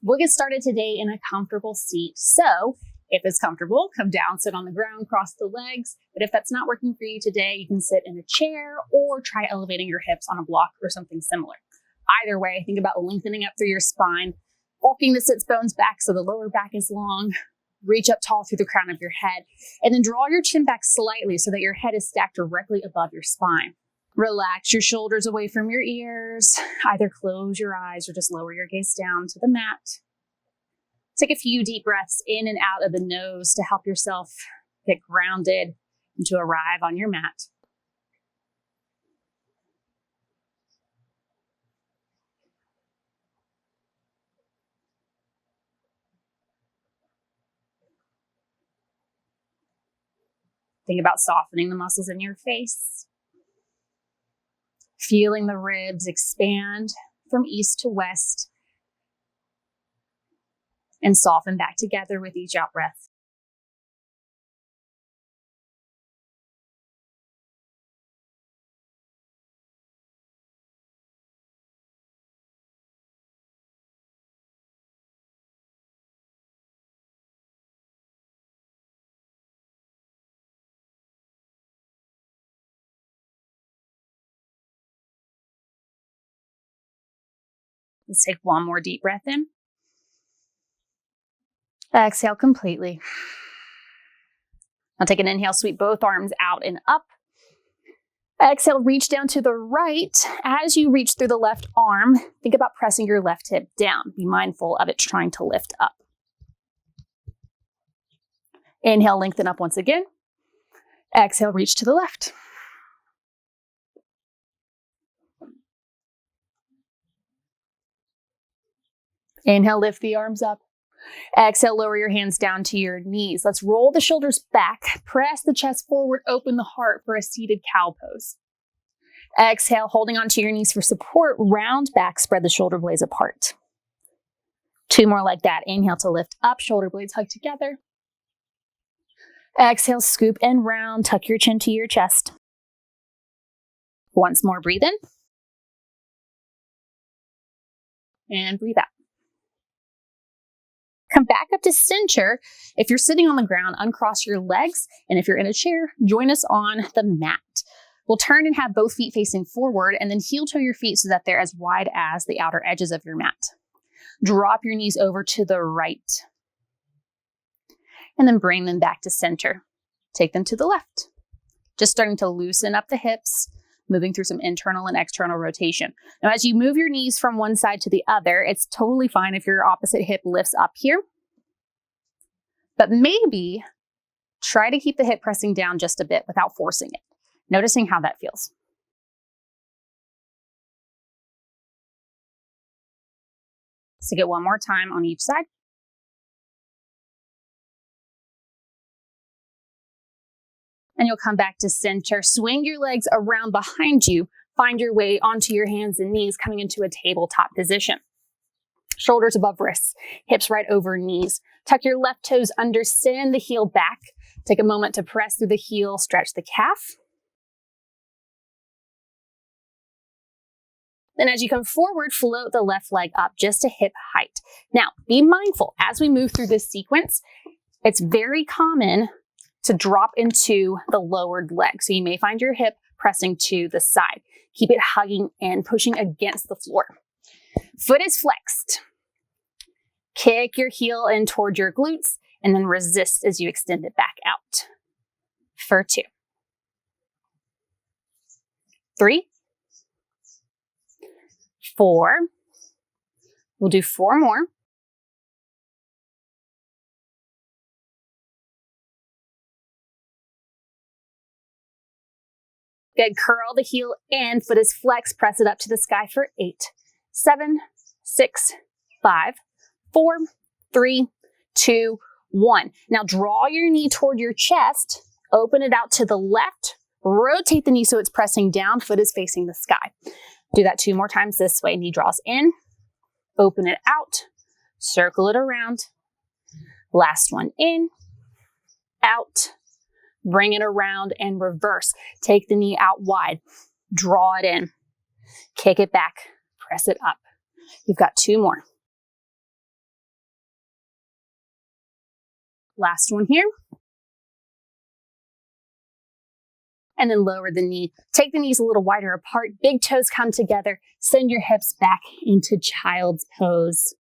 We'll get started today in a comfortable seat. So if it's comfortable, come down, sit on the ground, cross the legs. But if that's not working for you today, you can sit in a chair or try elevating your hips on a block or something similar. Either way, think about lengthening up through your spine, walking the sits bones back so the lower back is long. Reach up tall through the crown of your head, and then draw your chin back slightly so that your head is stacked directly above your spine. Relax your shoulders away from your ears. Either close your eyes or just lower your gaze down to the mat. Take a few deep breaths in and out of the nose to help yourself get grounded and to arrive on your mat. Think about softening the muscles in your face. Feeling the ribs expand from east to west and soften back together with each out breath. Let's take one more deep breath in. Exhale completely. Now take an inhale, sweep both arms out and up. Exhale, reach down to the right. As you reach through the left arm, think about pressing your left hip down. Be mindful of it trying to lift up. Inhale, lengthen up once again. Exhale, reach to the left. Inhale, lift the arms up. Exhale, lower your hands down to your knees. Let's roll the shoulders back. Press the chest forward, open the heart for a seated cow pose. Exhale, holding onto your knees for support. Round back, spread the shoulder blades apart. 2 more like that. Inhale to lift up, shoulder blades hug together. Exhale, scoop and round. Tuck your chin to your chest. Once more, breathe in. And breathe out. Come back up to center. If you're sitting on the ground, uncross your legs. And if you're in a chair, join us on the mat. We'll turn and have both feet facing forward and then heel toe your feet so that they're as wide as the outer edges of your mat. Drop your knees over to the right. And then bring them back to center. Take them to the left. Just starting to loosen up the hips, moving through some internal and external rotation. Now, as you move your knees from one side to the other, it's totally fine if your opposite hip lifts up here. But maybe try to keep the hip pressing down just a bit without forcing it. Noticing how that feels. So get one more time on each side. And you'll come back to center. Swing your legs around behind you. Find your way onto your hands and knees, coming into a tabletop position. Shoulders above wrists, hips right over knees. Tuck your left toes under, send the heel back. Take a moment to press through the heel, stretch the calf. Then as you come forward, float the left leg up just to hip height. Now, be mindful as we move through this sequence, it's very common to drop into the lowered leg. So you may find your hip pressing to the side. Keep it hugging and pushing against the floor. Foot is flexed. Kick your heel in toward your glutes and then resist as you extend it back out. For 2. 3. 4. We'll do 4 more. Good. Curl the heel in. Foot is flexed. Press it up to the sky for 8, 7, 6, 5, 4, 3, 2, 1. Now draw your knee toward your chest. Open it out to the left. Rotate the knee so it's pressing down. Foot is facing the sky. Do that 2 more times this way. Knee draws in. Open it out. Circle it around. Last one in. Out. Bring it around and reverse. Take the knee out wide. Draw it in. Kick it back. Press it up. You've got 2 more. Last one here. And then lower the knee. Take the knees a little wider apart. Big toes come together. Send your hips back into child's pose.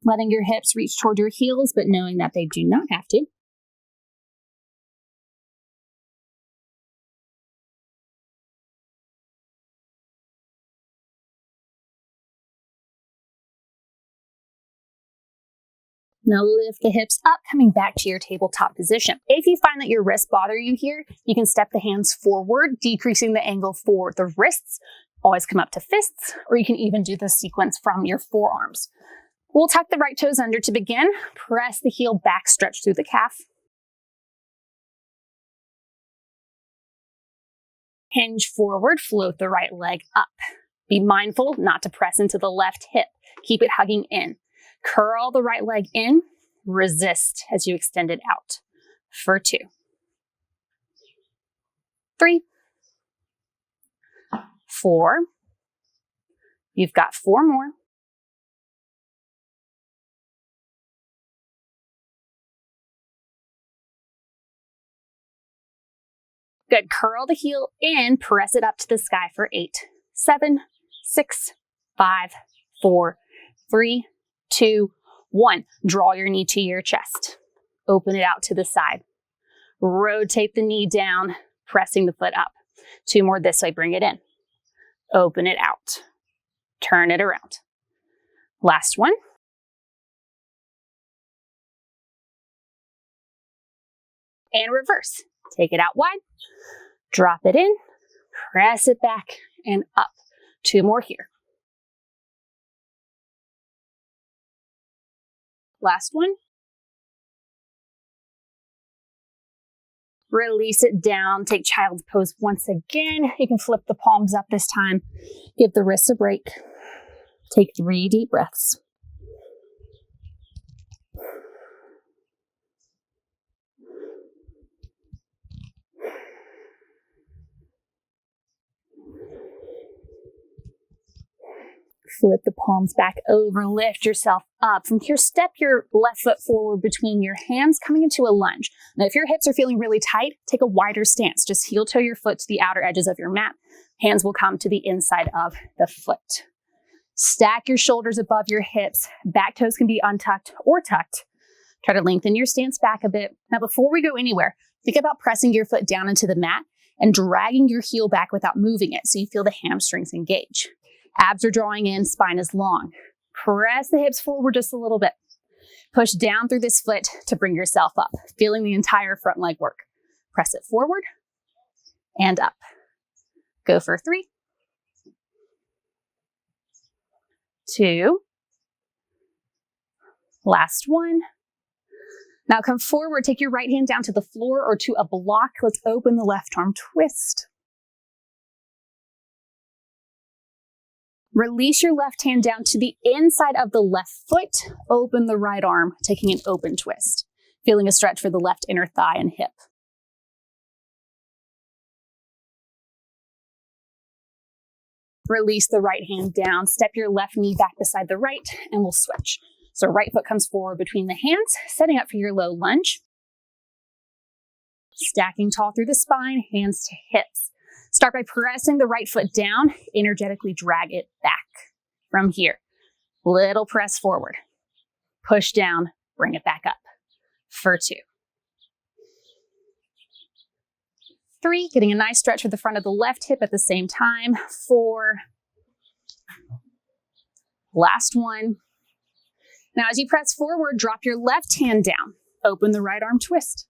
Letting your hips reach toward your heels, but knowing that they do not have to. Now lift the hips up, coming back to your tabletop position. If you find that your wrists bother you here, you can step the hands forward, decreasing the angle for the wrists. Always come up to fists, or you can even do the sequence from your forearms. We'll tuck the right toes under to begin. Press the heel back, stretch through the calf. Hinge forward, float the right leg up. Be mindful not to press into the left hip. Keep it hugging in. Curl the right leg in, resist as you extend it out. For 2, 3, 4. You've got 4 more. Good. Curl the heel in, press it up to the sky for 8, 7, 6, 5, 4, 3, 2, 1. Draw your knee to your chest. Open it out to the side. Rotate the knee down, pressing the foot up. 2 more this way. Bring it in. Open it out. Turn it around. Last one. And reverse. Take it out wide. Drop it in. Press it back and up. 2 more here. Last one. Release it down. Take child's pose once again. You can flip the palms up this time. Give the wrists a break. Take 3 deep breaths. Flip the palms back over, lift yourself up. From here, step your left foot forward between your hands, coming into a lunge. Now, if your hips are feeling really tight, take a wider stance. Just heel toe your foot to the outer edges of your mat. Hands will come to the inside of the foot. Stack your shoulders above your hips. Back toes can be untucked or tucked. Try to lengthen your stance back a bit. Now, before we go anywhere, think about pressing your foot down into the mat and dragging your heel back without moving it so you feel the hamstrings engage. Abs are drawing in, spine is long. Press the hips forward just a little bit. Push down through this foot to bring yourself up, feeling the entire front leg work. Press it forward and up. Go for 3, 2, last one. Now come forward, take your right hand down to the floor or to a block. Let's open the left arm, twist. Release your left hand down to the inside of the left foot. Open the right arm, taking an open twist. Feeling a stretch for the left inner thigh and hip. Release the right hand down. Step your left knee back beside the right, and we'll switch. So right foot comes forward between the hands, setting up for your low lunge. Stacking tall through the spine, hands to hips. Start by pressing the right foot down, energetically drag it back. From here, little press forward. Push down, bring it back up. For 2. 3, getting a nice stretch for the front of the left hip at the same time. 4. Last one. Now as you press forward, drop your left hand down. Open the right arm, twist.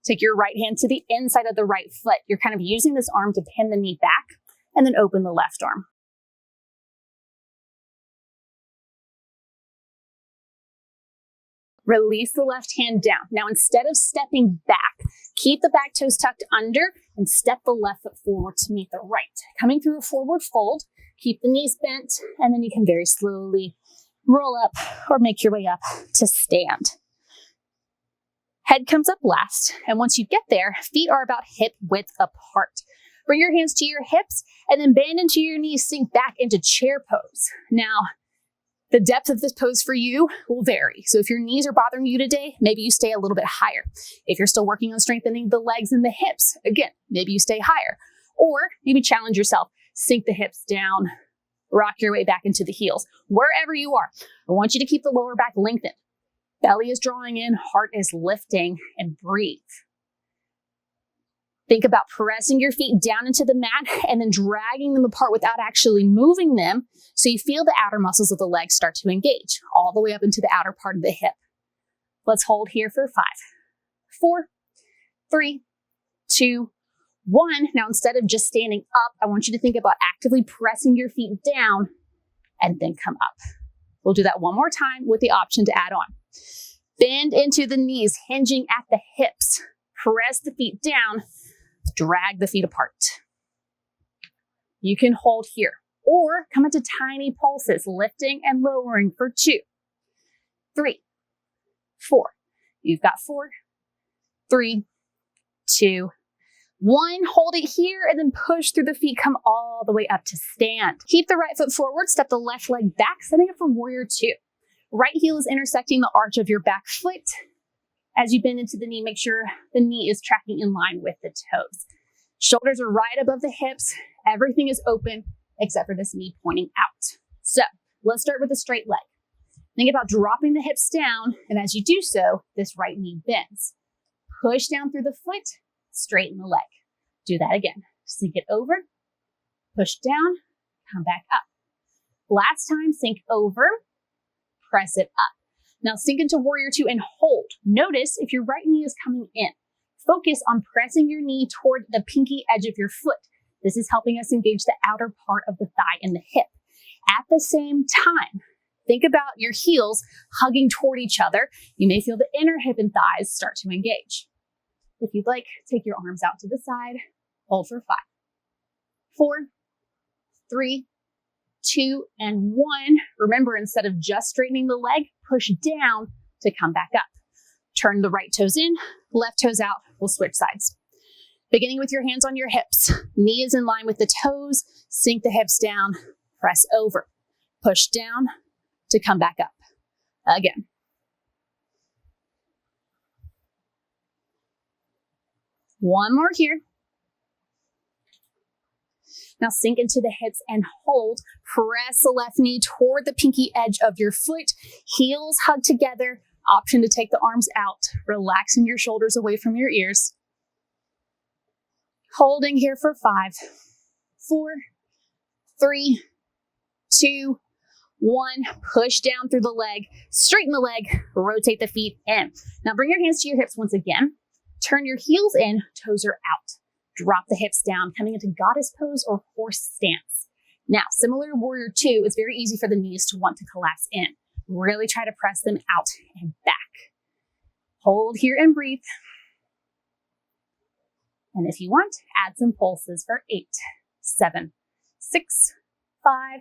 Take your right hand to the inside of the right foot. You're kind of using this arm to pin the knee back, and then open the left arm. Release the left hand down. Now, instead of stepping back, keep the back toes tucked under and step the left foot forward to meet the right. Coming through a forward fold, keep the knees bent, and then you can very slowly roll up or make your way up to stand. Head comes up last, and once you get there, feet are about hip width apart. Bring your hands to your hips and then bend into your knees, sink back into chair pose. Now, the depth of this pose for you will vary. So if your knees are bothering you today, maybe you stay a little bit higher. If you're still working on strengthening the legs and the hips, again, maybe you stay higher. Or maybe challenge yourself, sink the hips down, rock your way back into the heels. Wherever you are, I want you to keep the lower back lengthened. Belly is drawing in, heart is lifting, and breathe. Think about pressing your feet down into the mat and then dragging them apart without actually moving them so you feel the outer muscles of the legs start to engage all the way up into the outer part of the hip. Let's hold here for 5, 4, 3, 2, 1. Now, instead of just standing up, I want you to think about actively pressing your feet down and then come up. We'll do that one more time with the option to add on. Bend into the knees, hinging at the hips. Press the feet down. Drag the feet apart. You can hold here or come into tiny pulses, lifting and lowering for 2, 3, 4. You've got 4, 3, 2, 1. Hold it here and then push through the feet. Come all the way up to stand. Keep the right foot forward. Step the left leg back, setting up for warrior 2. Right heel is intersecting the arch of your back foot. As you bend into the knee, make sure the knee is tracking in line with the toes. Shoulders are right above the hips. Everything is open except for this knee pointing out. So let's start with a straight leg. Think about dropping the hips down, and as you do so, this right knee bends. Push down through the foot, straighten the leg. Do that again. Sink it over, push down, come back up. Last time, sink over, press it up. Now sink into warrior 2 and hold. Notice if your right knee is coming in. Focus on pressing your knee toward the pinky edge of your foot. This is helping us engage the outer part of the thigh and the hip. At the same time, think about your heels hugging toward each other. You may feel the inner hip and thighs start to engage. If you'd like, take your arms out to the side. Hold for 5, 4, 3, 2, and 1. Remember, instead of just straightening the leg, push down to come back up. Turn the right toes in, left toes out. We'll switch sides. Beginning with your hands on your hips. Knee is in line with the toes. Sink the hips down, press over. Push down to come back up. Again. One more here. Now sink into the hips and hold. Press the left knee toward the pinky edge of your foot. Heels hug together. Option to take the arms out, relaxing your shoulders away from your ears. Holding here for 5, 4, 3, 2, 1. Push down through the leg, straighten the leg, rotate the feet in. Now bring your hands to your hips once again. Turn your heels in, toes are out. Drop the hips down, coming into goddess pose or horse stance. Now, similar to warrior 2, it's very easy for the knees to want to collapse in. Really try to press them out and back. Hold here and breathe. And if you want, add some pulses for 8, 7, 6, 5,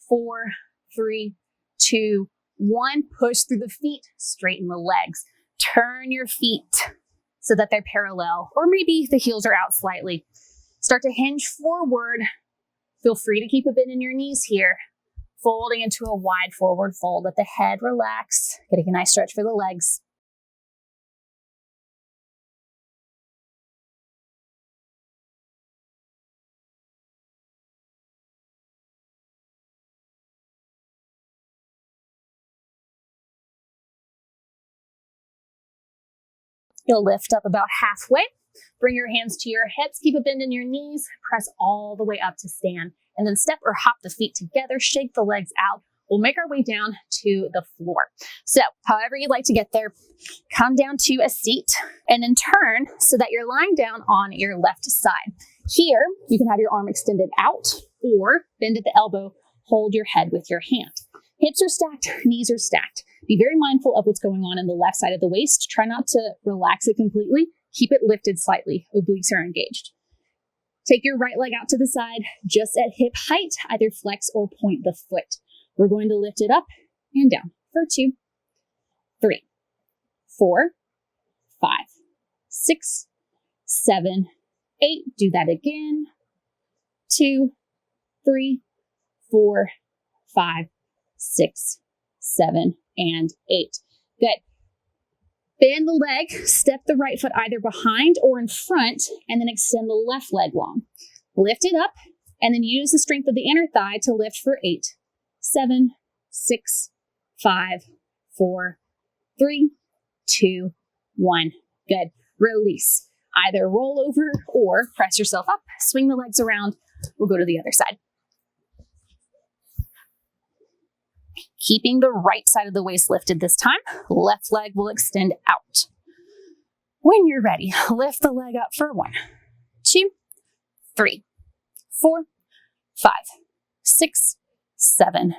4, 3, 2, 1. Push through the feet, straighten the legs. Turn your feet so that they're parallel, or maybe the heels are out slightly. Start to hinge forward. Feel free to keep a bend in your knees here. Folding into a wide forward fold. Let the head relax. Getting a nice stretch for the legs. You'll lift up about halfway. Bring your hands to your hips. Keep a bend in your knees. Press all the way up to stand. And then step or hop the feet together. Shake the legs out. We'll make our way down to the floor. So however you'd like to get there, come down to a seat and then turn so that you're lying down on your left side. Here, you can have your arm extended out or bend at the elbow. Hold your head with your hand. Hips are stacked, knees are stacked. Be very mindful of what's going on in the left side of the waist. Try not to relax it completely. Keep it lifted slightly. Obliques are engaged. Take your right leg out to the side, just at hip height. Either flex or point the foot. We're going to lift it up and down for 2, 3, 4, 5, 6, 7, 8. Do that again. 2, 3, 4, 5, 6, 7, and 8. Good. Bend the leg, step the right foot either behind or in front, and then extend the left leg long. Lift it up, and then use the strength of the inner thigh to lift for 8, 7, 6, 5, 4, 3, 2, 1. Good. Release. Either roll over or press yourself up, swing the legs around. We'll go to the other side. Keeping the right side of the waist lifted this time, left leg will extend out. When you're ready, lift the leg up for 1, 2, 3, 4, 5, 6, 7,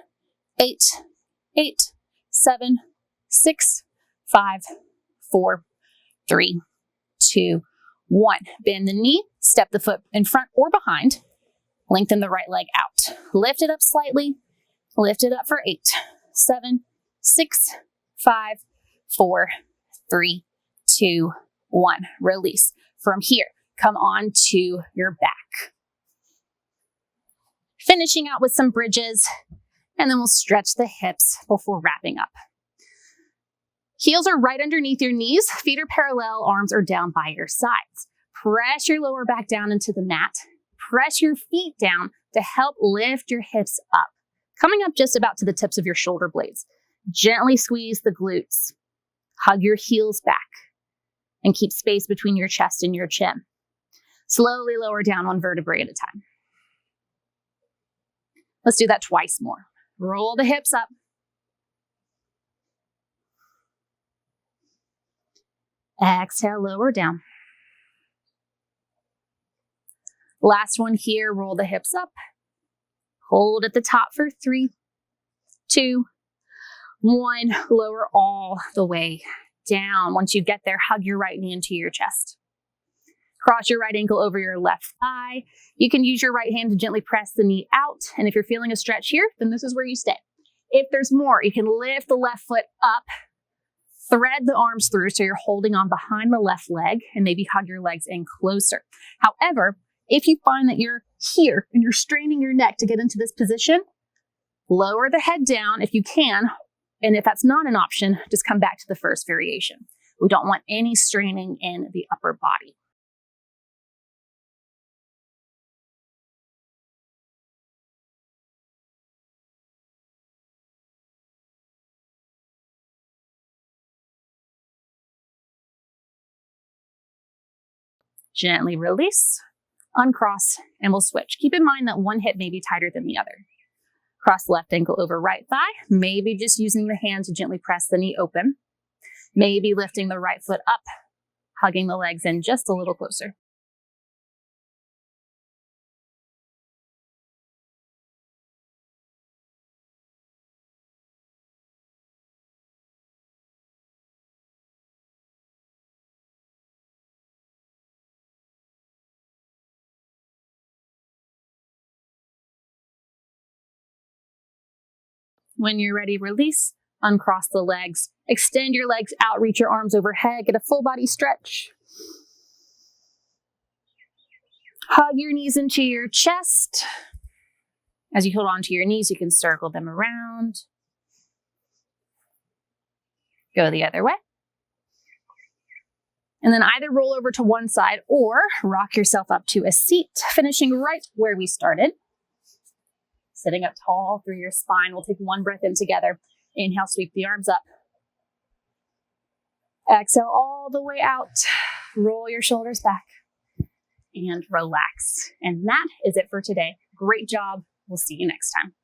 8, 8, 7, 6, 5, 4, 3, 2, 1. Bend the knee, step the foot in front or behind, lengthen the right leg out. Lift it up slightly, lift it up for 8, 7, 6, 5, 4, 3, 2, 1. Release. From here, come on to your back. Finishing out with some bridges, and then we'll stretch the hips before wrapping up. Heels are right underneath your knees, feet are parallel, arms are down by your sides. Press your lower back down into the mat. Press your feet down to help lift your hips up. Coming up just about to the tips of your shoulder blades. Gently squeeze the glutes. Hug your heels back and keep space between your chest and your chin. Slowly lower down one vertebrae at a time. Let's do that twice more. Roll the hips up. Exhale, lower down. Last one here, roll the hips up. Hold at the top for 3, 2, 1. Lower all the way down. Once you get there, hug your right knee into your chest. Cross your right ankle over your left thigh. You can use your right hand to gently press the knee out. And if you're feeling a stretch here, then this is where you stay. If there's more, you can lift the left foot up, thread the arms through so you're holding on behind the left leg and maybe hug your legs in closer. However, if you find that you're here and you're straining your neck to get into this position, lower the head down if you can. And if that's not an option, just come back to the first variation. We don't want any straining in the upper body. Gently release, uncross, and we'll switch. Keep in mind that one hip may be tighter than the other. Cross left ankle over right thigh, maybe just using the hand to gently press the knee open. Maybe lifting the right foot up, hugging the legs in just a little closer. When you're ready, release, uncross the legs, extend your legs out, reach your arms overhead, get a full body stretch. Hug your knees into your chest. As you hold on to your knees, you can circle them around. Go the other way. And then either roll over to one side or rock yourself up to a seat, finishing right where we started. Sitting up tall through your spine. We'll take one breath in together. Inhale, sweep the arms up. Exhale all the way out. Roll your shoulders back and relax. And that is it for today. Great job. We'll see you next time.